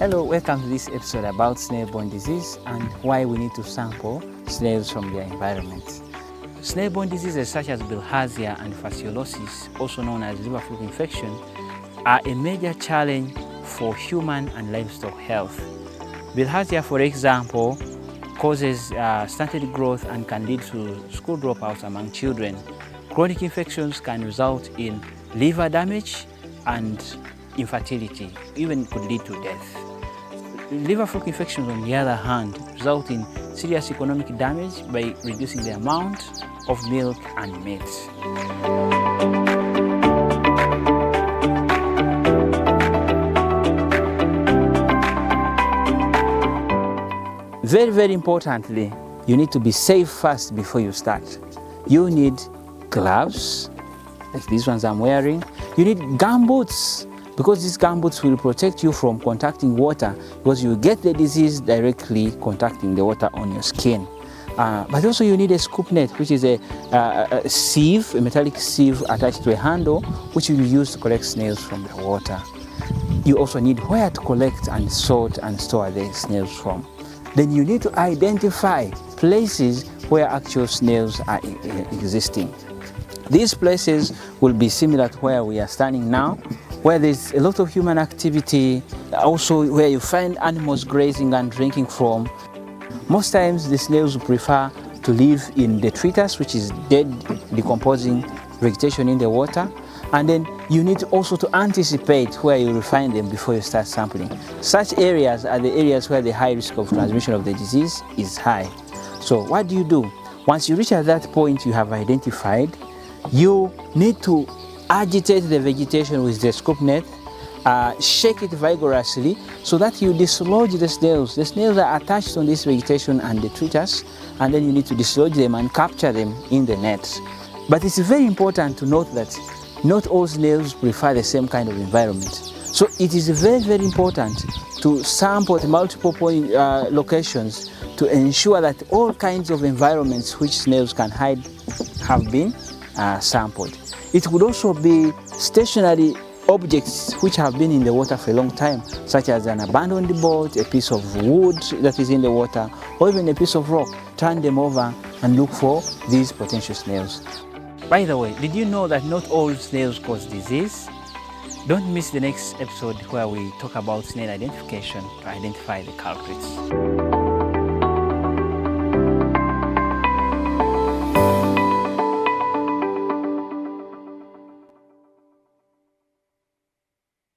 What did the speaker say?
Hello, welcome to this episode about snail-borne disease and why we need to sample snails from their environment. Snail-borne diseases such as bilharzia and fasciolosis, also known as liver fluke infection, are a major challenge for human and livestock health. Bilharzia, for example, causes stunted growth and can lead to school dropouts among children. Chronic infections can result in liver damage and infertility, even could lead to death. Liver fluke infections, on the other hand, result in serious economic damage by reducing the amount of milk and meat. Very, very importantly, you need to be safe first before you start. You need gloves, like these ones I'm wearing. You need gumboots, because these gumboots will protect you from contacting water, because you get the disease directly contacting the water on your skin. But also you need a scoop net, which is a sieve, a metallic sieve attached to a handle, which you use to collect snails from the water. You also need where to collect and sort and store the snails from. Then you need to identify places where actual snails are existing. These places will be similar to where we are standing now, where there's a lot of human activity, also where you find animals grazing and drinking from. Most times the snails prefer to live in detritus, which is dead, decomposing vegetation in the water. And then you need also to anticipate where you will find them before you start sampling. Such areas are the areas where the high risk of transmission of the disease is high. So what do you do? Once you reach at that point you have identified, you need to agitate the vegetation with the scoop net, shake it vigorously so that you dislodge the snails. The snails are attached on this vegetation and detritus, and then you need to dislodge them and capture them in the net. But it's very important to note that not all snails prefer the same kind of environment. So it is very, very important to sample at multiple locations to ensure that all kinds of environments which snails can hide have been sampled. It could also be stationary objects which have been in the water for a long time, such as an abandoned boat, a piece of wood that is in the water, or even a piece of rock. Turn them over and look for these potential snails. By the way, did you know that not all snails cause disease? Don't miss the next episode where we talk about snail identification to identify the culprits.